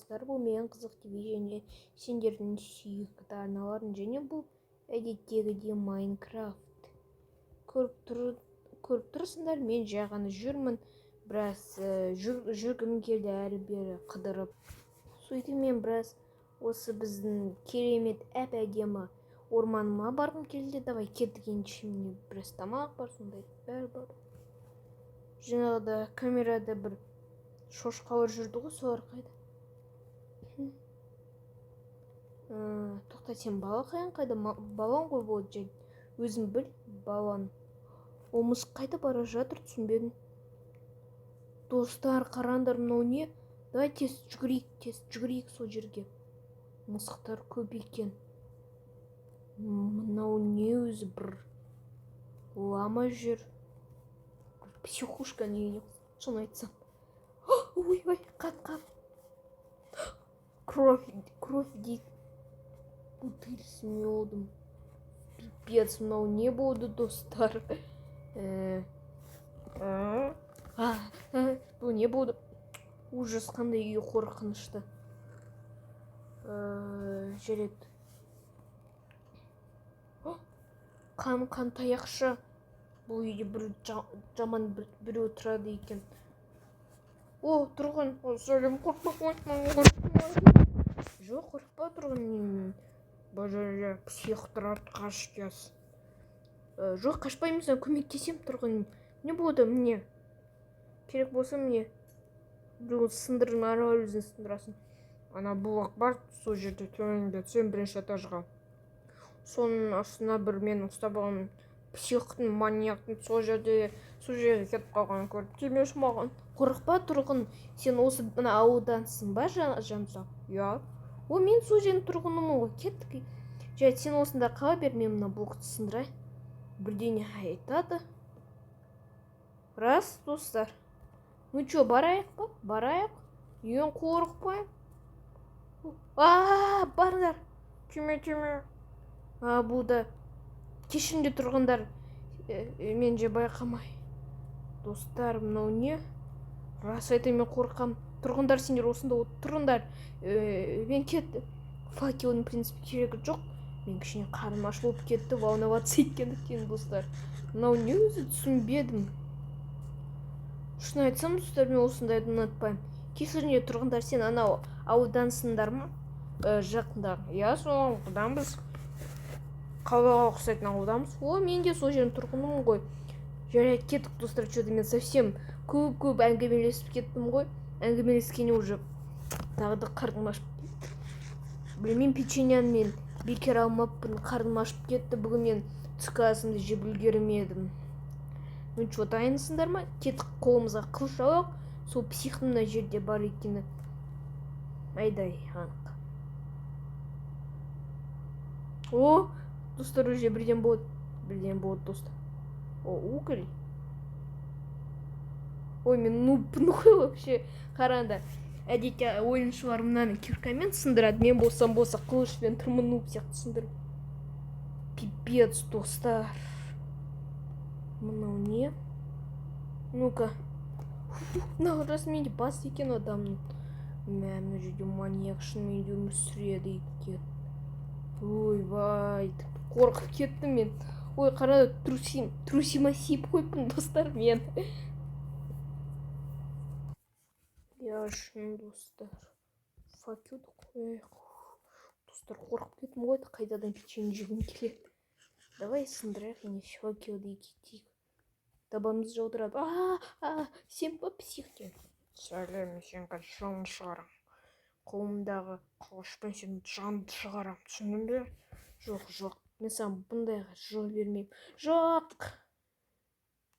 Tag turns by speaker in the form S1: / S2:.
S1: достар, бұл менің қызық ТВ және сендердің сүйікті арналарың, және бұл әдеттегідей Майнкрафт. Көріп тұрсыңдар, мен жай ғана жүрмін, біраз жүргім келді әрі бері қыдырып. Сөйтіп мен біраз осы біздің керемет әп-әдемі орманыма барғым келді. Давай кеттік ендеше, міне біраз тамақ бар, сондай бәрі бар. Жаңағыда камерада бір шошқалар жүрді ғой, солар қайда? Тоқта, сен балақаяң қайда? Балон ғой бұл, өзің біл, балон. Ол мысық қайда бара жатыр, түсінбедім. Достар, қараңдар, мынау не? Давай тез жүгірейік сол жерге. Мысықтар көп екен. Мынау не өзі, бір лама жүр. Психушка не, шын айтсам. Ой, қап. Кровь дейді. Бутыль с медом. Пипец, мынау не болды, достар? Бұл не болды? Ужас, қандай үй қорқынышты. Жарайды. Қан таяқшы. Бұл үйде бір жаман біреу тұрады екен. О, тұрғын, сәлем, қорқпа. Жоқ, қорқпа, тұрғын. Бажа, псих тұрады, қаш кез. Жоқ, қашпаймыз, көмектесем, тұрғын. Не болды, мне? Керек болса, мне біреу сындырын, ара өзін сындырасын. Ана бұлақ бар, сол жерде төменде түсем, бірінші этажға. Соның астына бір мен ұстап алған психтың, маньяктың сол жерге кетіп қалған көріп. Демеші маған. Қорықпа, тұрғын, сен осы мына аудансың ба, Жансақ? Я. О, мен сол жердің тұрғынымын ғой, кеттік. Жай, сен осында қала бер, мен мына бұлақты сындырай. Бірдеңе айтады. Рас, достар. Ну чё, барайық па? Барайық. Ең қорықпай. Бардар. Тиме. Бұлда кешінде тұрғындар, мен же байқамай. Достар, мынау не? Рас айтайын, мен қорқам. Тұрғындар, сендер осында тұрыңдар. Мен кетті. Факелдің принципі керегі жоқ. Мен кішіне қарным ашылып кетті, волноваться еткендіктен, достар. Мынау не өзі, түсінбедім. Шын айтсам, достар, мен осындайды ұнатпаймын. Кешіріңдер, тұрғындар, сен анау аудансыңдар ма? Жақында. Я, сол ауданбыз. Қалаға ұқсайтын ауданбыз. О, мен де сол жердің тұрғынымын ғой. Жарайды, кеттік, достар, что-то мен совсем көп әңгімелесіп кеттім ғой. Әңгімелескене уже тағы қарным ашып. Білмеймін, печеньяны мен бекер алмаппын, қарным ашып кетті. Бүгін мен түскі асымды жеп үлгермедім. Ну что, дайынсыңдар ма? Кеттік, қолымызға қылыш алайық. Сол психтың мына жерде бар екені. Айдай, анық. О, достар, уже бірден болады. Достар. О, уголь. Ой, мен нубпын ғой вообще. Қараңдар. Әдетте ойыншылар мынаны киркамен сындырады. Мен болса қылышпен тұрмын, нуб сияқты сындырып. Пипец, достар. Мынау не? Ну-ка. Мынау рас менде бас екен адамның. Мына жерде маньяк шынымен өмір сүреді екен. Ой, қорқып кеттім мен. Ой, қарады, трусима сиіп қойыппын, достар, мен. Я шын, достар. Факелді қойайық. Достар, қорқып кеттім ғой, қайдадан печенье жегім келеді. Давай сындырайық, ендеше факелді кетейік. Табанымыз жаудырады. Сен ба, психте? Сәлем, сен қашан шығарам. Қолымдағы қылышпен сен жанды шығарам, түсіндің бе? Жоқ, мен саған бұндайға жол бермеймін. Жоқ!